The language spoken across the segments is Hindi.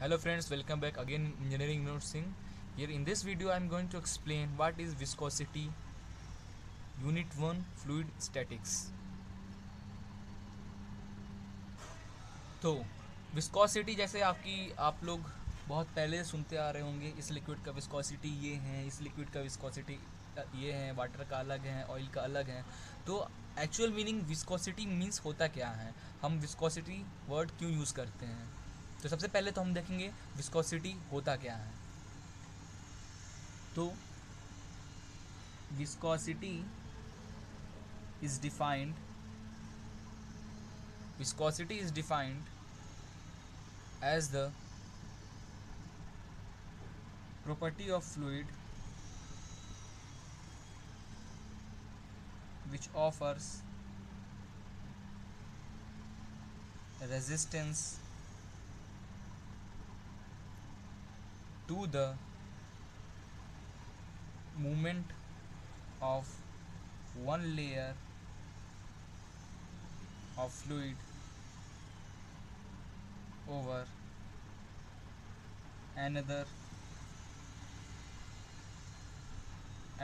Hello friends, welcome back again Engineering Note Singh. Here in this video I am going to explain what is viscosity, Unit 1 Fluid Statics. तो विस्कोसिटी जैसे आप लोग बहुत पहले सुनते आ रहे होंगे, इस लिक्विड का विस्कोसिटी ये है, इस लिक्विड का विस्कोसिटी ये है, वाटर का अलग है, ऑयल का अलग है। तो एक्चुअल मीनिंग विस्कोसिटी मीन्स होता क्या है, हम विस्कोसिटी वर्ड क्यों यूज़ करते हैं। तो सबसे पहले तो हम देखेंगे विस्कोसिटी होता क्या है। तो viscosity is defined as the property of fluid which offers resistance to the movement of one layer of fluid over another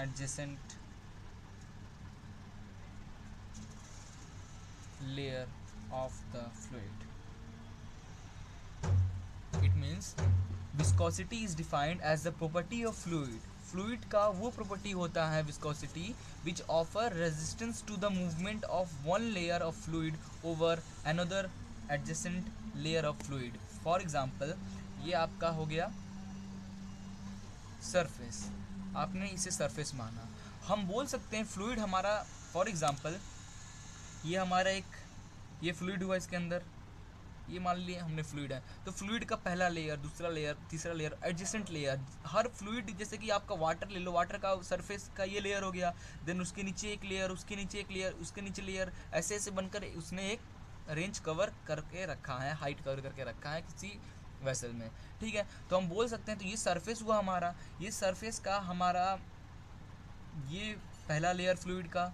adjacent layer of the fluid. It means viscosity is defined as the property of fluid. Fluid का वो प्रॉपर्टी होता है viscosity which offer resistance to the movement of one layer of fluid over another adjacent layer of fluid. For example, ये आपका हो गया सरफेस, आपने इसे सरफेस माना। हम बोल सकते हैं फ्लूइड हमारा, फॉर एग्जाम्पल ये हमारा ये फ्लूइड हुआ, इसके अंदर ये मान लिए हमने फ्लूइड है, तो फ्लूइड का पहला लेयर, दूसरा लेयर, तीसरा लेयर, एडजेसेंट लेयर। हर फ्लूइड, जैसे कि आपका वाटर ले लो, वाटर का सरफेस का ये लेयर हो गया, देन उसके नीचे एक लेयर, उसके नीचे एक लेयर, उसके नीचे लेयर, ऐसे ऐसे बनकर उसने एक रेंज कवर करके रखा है, हाइट कवर करके रखा है किसी वेसल में। ठीक है, तो हम बोल सकते हैं तो ये सरफेस हुआ हमारा, ये सरफेस का हमारा ये पहला लेयर फ्लूइड का।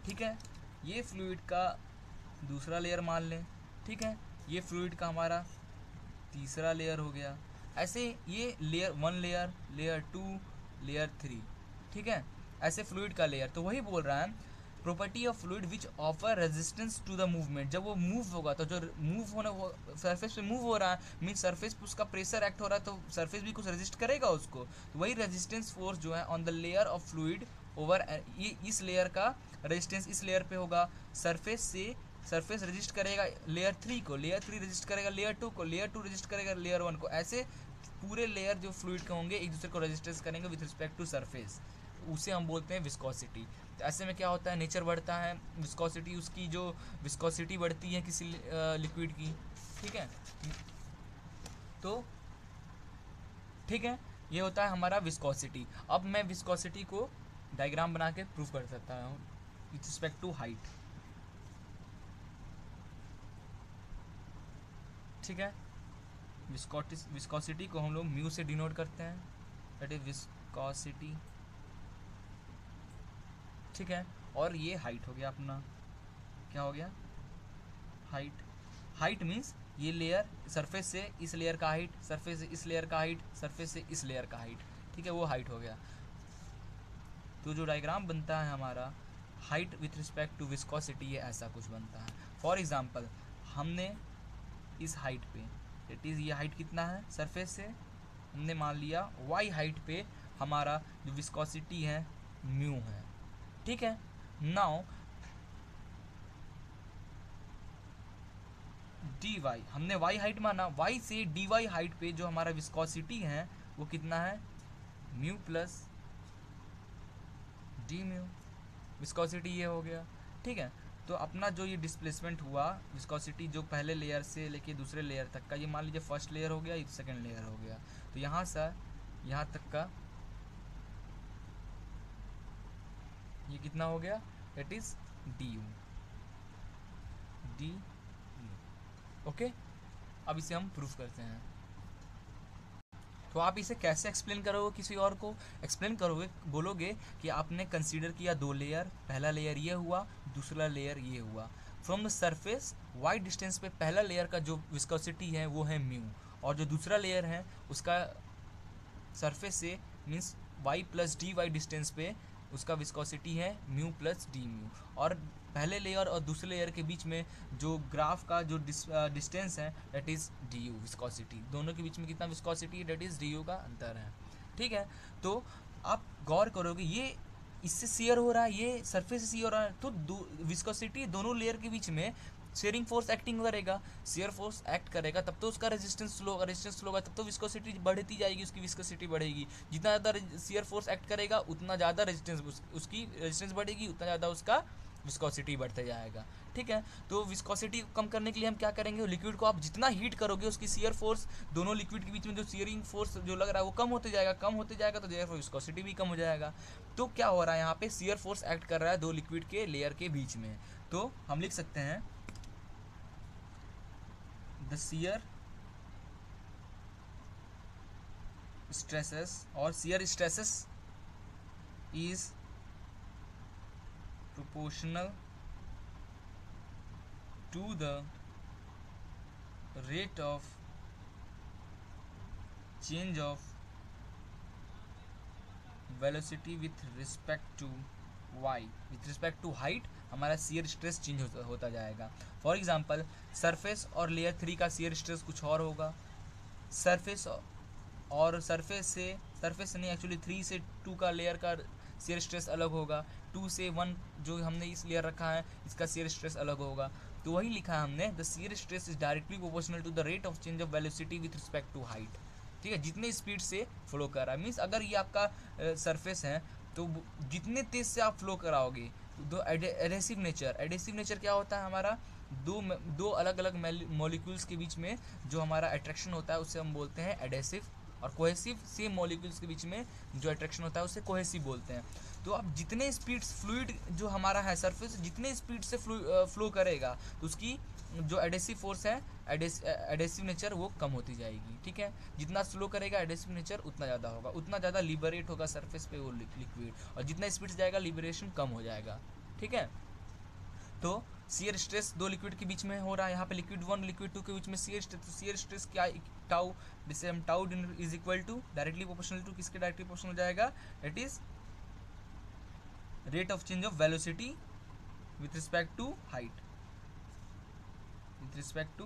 ठीक है, ये फ्लूइड का दूसरा लेयर मान लें। ठीक है, ये फ्लूइड का हमारा तीसरा लेयर हो गया। ऐसे ये लेयर 1 लेयर, लेयर 2, लेयर 3। ठीक है, ऐसे फ्लूइड का लेयर। तो वही बोल रहा है property of fluid which offer resistance to the movement. जब वो मूव होगा तो जो मूव होने, वो सरफेस पे मूव हो रहा है, मीन सरफेस पे उसका प्रेशर एक्ट हो रहा है, तो सरफेस भी कुछ रेजिस्ट करेगा उसको। तो वही रेजिस्टेंस फोर्स जो है on the layer of fluid over, ये इस लेयर का रेजिस्टेंस इस लेयर पे होगा। सरफेस से सरफेस रजिस्ट करेगा लेयर 3 को, लेयर 3 रजिस्ट करेगा लेयर 2 को, लेयर 2 रजिस्ट करेगा लेयर 1 को। ऐसे पूरे लेयर जो फ्लूइड के होंगे एक दूसरे को रजिस्टेंस करेंगे विथ रिस्पेक्ट टू सरफेस, उसे हम बोलते हैं विस्कोसिटी। तो ऐसे में क्या होता है, नेचर बढ़ता है, विस्कोसिटी उसकी जो विस्कोसिटी बढ़ती है किसी लिक्विड की। ठीक है, तो ठीक है, ये होता है हमारा विस्कोसिटी। अब मैं विस्कोसिटी को डायग्राम बना के प्रूव कर सकता हूँ विथ रिस्पेक्ट टू हाइट। ठीक है, विस्कोसिटी को हम लोग म्यू से डिनोट करते हैं, दैट इज विस्कोसिटी। ठीक है, और ये हाइट हो गया अपना, क्या हो गया, हाइट। हाइट मीन्स ये लेयर, सरफेस से इस लेयर का हाइट, सरफेस से इस लेयर का हाइट, सरफेस से इस लेयर का हाइट। ठीक है, वो हाइट हो गया। तो जो डायग्राम बनता है हमारा height with respect to viscosity, ये ऐसा कुछ बनता है। फॉर एग्जाम्पल, हमने इस हाइट पे, इट इज़ ये हाइट कितना है सरफेस से, हमने मान लिया वाई हाइट पे हमारा जो विस्कोसिटी है म्यू है। ठीक है, नाउ डी वाई, हमने वाई हाइट माना, वाई से डी वाई हाइट पे जो हमारा विस्कोसिटी है वो कितना है, mu plus D mu, viscosity ये हो गया। ठीक है, तो अपना जो ये डिस्प्लेसमेंट हुआ विस्कोसिटी, जो पहले लेयर से लेके दूसरे लेयर तक का, ये मान लीजिए फर्स्ट लेयर हो गया, ये सेकंड लेयर हो गया, तो यहाँ से यहाँ तक का ये कितना हो गया, it is D you, D you. Okay, अब इसे हम प्रूफ करते हैं। तो आप इसे कैसे एक्सप्लेन करोगे, किसी और को एक्सप्लेन करोगे, बोलोगे कि आपने कंसीडर किया 2 लेयर, पहला लेयर ये हुआ, दूसरा लेयर ये हुआ। From the surface y distance पे पहला लेयर का जो विस्कोसिटी है वो है म्यू, और जो दूसरा लेयर है उसका सरफेस से means y plus d y distance पे उसका विस्कोसिटी है म्यू प्लस डी म्यू। और पहले लेयर और दूसरे लेयर के बीच में जो ग्राफ का जो डिस्टेंस है that is D you viscosity, दोनों के बीच में कितना विस्कोसिटी है डेट इज़ डी यू का अंतर है। ठीक है, तो आप गौर करोगे ये इससे शेयर हो रहा है, ये सरफेस से शेयर हो रहा है, तो विस्कोसिटी दोनों लेयर के बीच में शेयरिंग फोर्स एक्टिंग करेगा, शेयर फोर्स एक्ट करेगा तब तो उसका रेजिस्टेंस स्लो होगा, रेजिस्टेंस स्लो होगा तब तो विस्कोसिटी बढ़ती जाएगी, उसकी विस्कोसिटी बढ़ेगी। जितना ज़्यादा शेयर फोर्स एक्ट करेगा उतना ज़्यादा रेजिस्टेंस उसकी रेजिस्टेंस बढ़ेगी, उतना ज़्यादा उसका विस्कोसिटी बढ़ते जाएगा। ठीक है, तो विस्कोसिटी को कम करने के लिए हम क्या करेंगे, लिक्विड को आप जितना हीट करोगे उसकी शेयर फोर्स दोनों लिक्विड के बीच में जो शेयरिंग फोर्स जो लग रहा है वो कम होते जाएगा, कम होते जाएगा तो देयरफॉर विस्कोसिटी भी कम हो जाएगा। तो क्या हो रहा है यहाँ पे, शेयर फोर्स एक्ट कर रहा है दो लिक्विड के लेयर के बीच में। तो हम लिख सकते हैं the shear stresses or shear stresses is proportional to the rate of change of velocity with respect to y, with respect to height हमारा shear stress चेंज होता जाएगा। फॉर एग्जांपल सरफेस और लेयर 3 का shear stress कुछ और होगा, सरफेस और सरफेस से नहीं एक्चुअली 3 से 2 का लेयर का shear stress अलग होगा, 2 से 1 जो हमने इस लेयर रखा है इसका shear stress अलग होगा। तो वही लिखा है हमने, the shear stress is directly proportional to the rate of change of velocity with respect to height। ठीक है, जितने स्पीड से फ्लो कर रहा है, मीन्स अगर ये आपका सरफेस है तो जितने तेज से आप फ्लो कराओगे, दो एडेसिव नेचर क्या होता है हमारा, दो अलग अलग मॉलिक्यूल्स के बीच में जो हमारा अट्रैक्शन होता है उसे हम बोलते हैं एडेसिव, और कोहेसिव सेम मॉलिक्यूल्स के बीच में जो अट्रैक्शन होता है उसे कोहेसिव बोलते हैं। तो अब जितने स्पीड फ्लूइड जो हमारा है सरफेस जितने स्पीड से फ्लो करेगा तो उसकी जो एडेसिव फोर्स है एडेसिव नेचर वो कम होती जाएगी। ठीक है, जितना स्लो करेगा एडेसिव नेचर उतना ज़्यादा होगा, उतना ज़्यादा लिबरेट होगा सरफेस पे वो लिक्विड, और जितना स्पीड से जाएगा लिबरेशन कम हो जाएगा। ठीक है, तो शियर स्ट्रेस दो लिक्विड के बीच में हो रहा है, यहाँ पे लिक्विड 1 लिक्विड 2 के बीच में शियर स्ट्रेस क्या टाउ, जिसे हम tau is equal to directly proportional to किसके डायरेक्टली प्रोपोर्शनल हो जाएगा, that is rate of change of velocity with respect to height, with respect to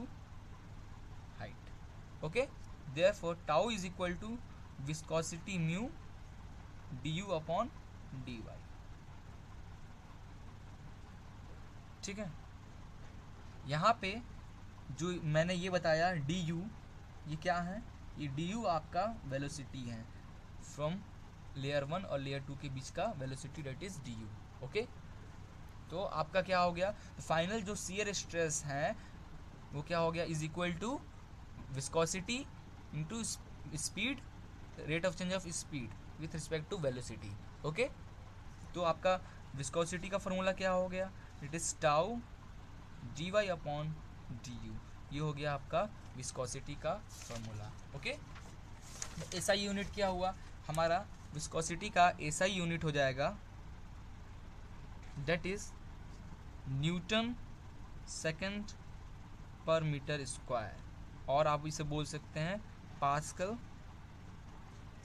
height. Okay, therefore tau is equal to viscosity mu du upon dy। ठीक है, यहाँ पे जो मैंने ये बताया du, ये क्या है, ये du आपका वेलोसिटी है फ्रॉम लेयर 1 और लेयर 2 के बीच का velocity, that is du। Okay, तो आपका क्या हो गया, तो फाइनल जो शियर स्ट्रेस है वो क्या हो गया, is equal to viscosity into speed, rate of change of speed with respect to velocity. Okay, तो आपका विस्कोसिटी का फॉर्मूला क्या हो गया, it is tau d y upon d u, ये हो गया आपका विस्कोसिटी का फॉर्मूला। ओके, एसआई यूनिट क्या हुआ हमारा, विस्कोसिटी का एसआई यूनिट हो जाएगा that is newton second per metre square, और आप इसे बोल सकते हैं pascal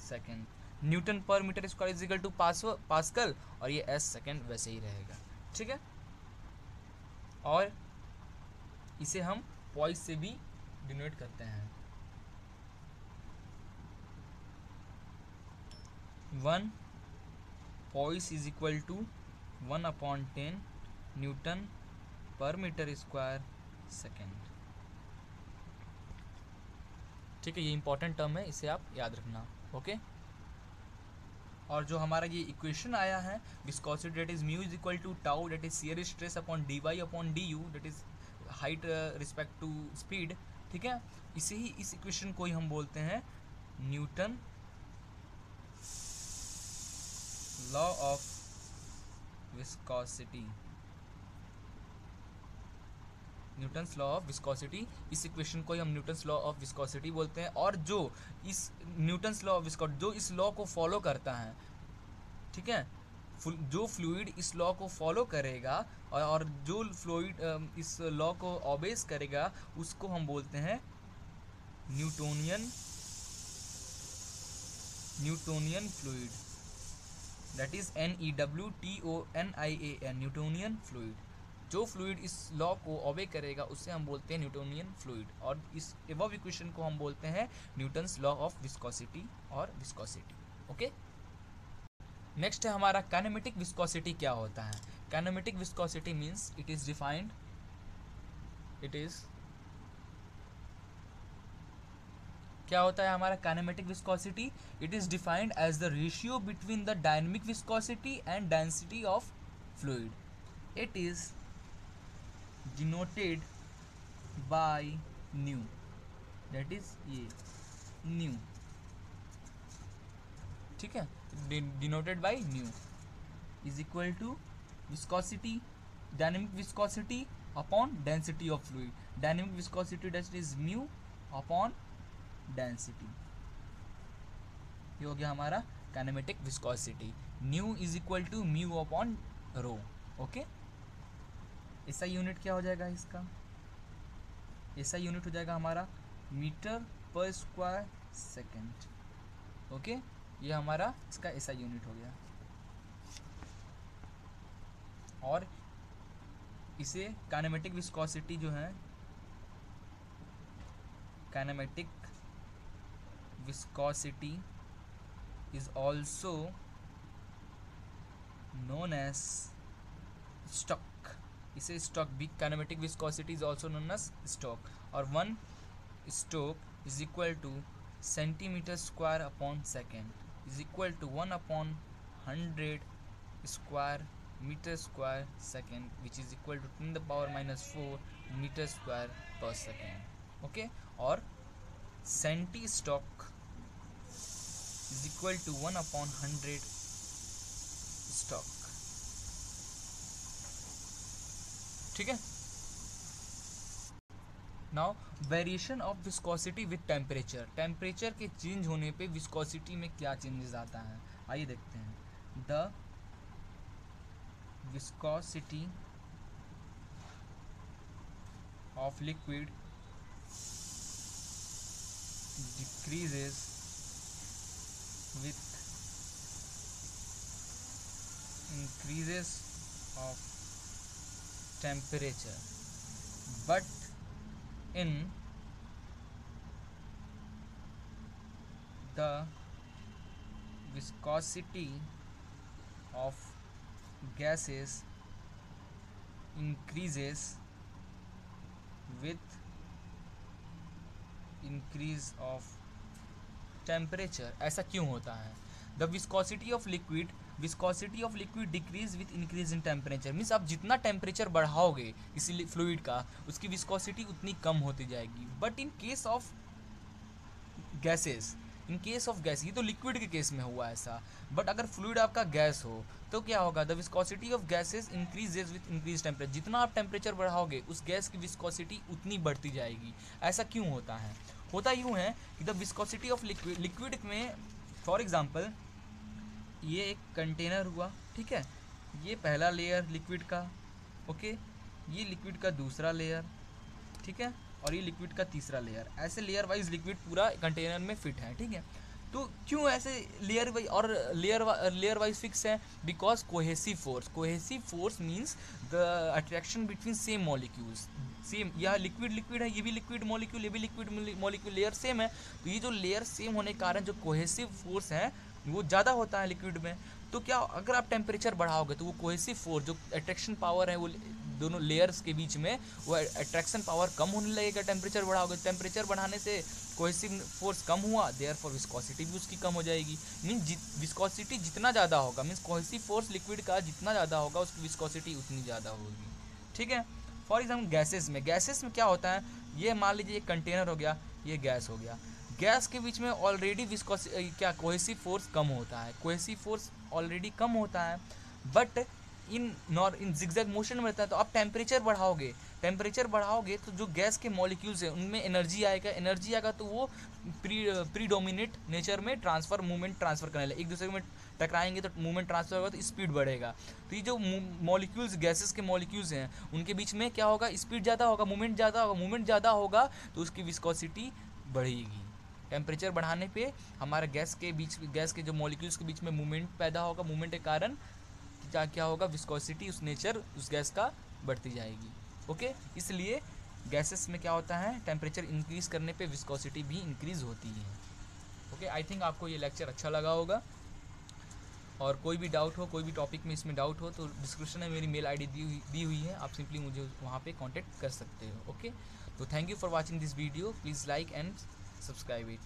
second. Newton per metre square is equal to pascal, और ये एस सेकेंड वैसे ही रहेगा। ठीक है, और इसे हम पॉइस से भी डिनोट करते हैं, 1 poise is equal to 1/10 newton per metre square second. ठीक है, ये इंपॉर्टेंट टर्म है, इसे आप याद रखना। ओके, और जो हमारा ये इक्वेशन आया है viscosity that is mu is equal to tau that is shear stress upon d y upon d u that is height respect to speed. ठीक है, इसे ही इस इक्वेशन को ही हम बोलते हैं Newton law of viscosity, Newton's law of viscosity. इस इक्वेशन को ही हम न्यूटन्स लॉ ऑफ विस्कोसिटी बोलते हैं, और जो इस न्यूटन्स लॉ ऑफ विस्कोसिटी जो इस लॉ को फॉलो करता है, ठीक है, जो फ्लूइड इस लॉ को फॉलो करेगा और जो फ्लूइड इस लॉ को ऑबेस करेगा उसको हम बोलते हैं Newtonian fluid, that is NEWTONIAN, Newtonian fluid. जो फ्लूइड इस लॉ को ओबे करेगा उसे हम बोलते हैं न्यूटोनियन फ्लूइड, और इस एबव इक्वेशन को हम बोलते हैं न्यूटन्स लॉ ऑफ विस्कोसिटी और विस्कोसिटी। ओके, नेक्स्ट है हमारा काइनेमेटिक विस्कोसिटी। क्या होता है kinematic viscosity? Means it is defined, क्या होता है हमारा kinematic viscosity? It is defined as the ratio between the dynamic viscosity and density of fluid. It is denoted by nu, that is ये न्यू, ठीक है, denoted by nu is equal to viscosity, dynamic viscosity upon density of fluid. Dynamic viscosity that is mu upon density, ये हो गया हमारा kinematic viscosity. Nu is equal to mu upon rho. Okay, ऐसा यूनिट क्या हो जाएगा इसका? ऐसा यूनिट हो जाएगा हमारा मीटर पर स्क्वायर सेकेंड। ओके, ये हमारा इसका ऐसा यूनिट हो गया, और इसे काइनेमेटिक विस्कोसिटी जो है, kinematic viscosity is also known as stock, इसे stock भी, kinetic viscosity is also known as stock, और 1 stoke is equal to centimeter square upon second is equal to 1 upon 100 square meter square second, which is equal to 10 the power minus 4 meter square per second। okay, और centi stock is equal to 1 upon 100 stock, ठीक है। Now variation of viscosity with temperature, temperature के चेंज होने पे विस्कोसिटी में क्या चेंजेस आता है, आइए देखते हैं। The viscosity of liquid decreases with increases of temperature, but in the viscosity of gases increases with increase of temperature। ऐसा क्यों होता है? The viscosity of liquid decrease with increase in temperature, means आप जितना टेम्परेचर बढ़ाओगे इसी फ्लूइड का, उसकी विस्कोसिटी उतनी कम होती जाएगी। But in case of gases, ये तो लिक्विड के केस में हुआ ऐसा, बट अगर फ्लूइड आपका गैस हो तो क्या होगा? The viscosity of gases increases with increase temperature, जितना आप टेम्परेचर बढ़ाओगे उस गैस की विस्कोसिटी उतनी बढ़ती जाएगी। ऐसा क्यों होता है? होता यूँ है कि द विस्कोसिटी ऑफ लिक्विड में, फॉर एग्जांपल ये एक कंटेनर हुआ, ठीक है, ये पहला लेयर लिक्विड का, ओके, ये लिक्विड का दूसरा लेयर, ठीक है, और ये लिक्विड का तीसरा लेयर, ऐसे लेयर वाइज लिक्विड पूरा कंटेनर में फिट है, ठीक है। तो क्यों ऐसे लेयर वाइज और लेयर वाइज फिक्स है? Because cohesive force means the attraction between same molecules, same, यह लिक्विड है, ये भी लिक्विड मॉलिक्यूल, ये भी लिक्विड मॉलिक्यूल, लेयर सेम है, तो ये जो लेयर सेम होने के कारण जो कोहेसिव फोर्स है वो ज़्यादा होता है लिक्विड में। तो क्या अगर आप टेम्परेचर बढ़ाओगे तो वो कोहेसिव फोर्स, जो अट्रैक्शन पावर है वो दोनों लेयर्स के बीच में, वो अट्रैक्शन पावर कम होने लगेगा। टेम्परेचर बढ़ाओगे, टेम्परेचर बढ़ाने से कोहेसिव फोर्स कम हुआ, देयरफॉर विस्कोसिटी भी उसकी कम हो जाएगी। मीन्स विस्कोसिटी जितना ज़्यादा होगा, मीन्स कोहेसिव फोर्स लिक्विड का जितना ज़्यादा होगा उसकी विस्कोसिटी उतनी ज़्यादा होगी, ठीक है। फॉर एग्जाम्पल गैसेस में क्या होता है? ये मान लीजिए एक कंटेनर हो गया, ये गैस हो गया, गैस के बीच में ऑलरेडी कोहेसिव फोर्स कम होता है, कोहेसिव फोर्स ऑलरेडी कम होता है, बट इन जिगजैग मोशन में रहता है। तो आप टेम्परेचर बढ़ाओगे तो जो गैस के मॉलिक्यूल्स हैं उनमें एनर्जी आएगा तो वो प्रीडोमिनेट नेचर में मूवमेंट ट्रांसफर करने लगे, एक दूसरे में टकराएंगे तो मूवमेंट ट्रांसफर होगा तो स्पीड बढ़ेगा। तो ये जो मॉलिक्यूल्स, गैसेस के मॉलिक्यूल्स हैं, उनके बीच में क्या होगा? स्पीड ज़्यादा होगा, मूवमेंट ज़्यादा होगा तो उसकी विस्कोसिटी बढ़ेगी। टेम्परेचर बढ़ाने पे हमारा गैस के जो मॉलिक्यूल्स के बीच में मूवमेंट पैदा होगा, मूवमेंट के कारण क्या होगा, विस्कोसिटी उस नेचर उस गैस का बढ़ती जाएगी। ओके, इसलिए गैसेस में क्या होता है, टेम्परेचर इंक्रीज़ करने पे विस्कोसिटी भी इंक्रीज़ होती है। ओके, आई थिंक आपको ये लेक्चर अच्छा लगा होगा। और कोई भी डाउट हो, कोई भी टॉपिक में इसमें डाउट हो तो डिस्क्रिप्शन में मेरी मेल आईडी दी हुई है, आप सिंपली मुझे वहाँ पे कांटेक्ट कर सकते हो। ओके, तो thank you for watching this video, please like and subscribe it.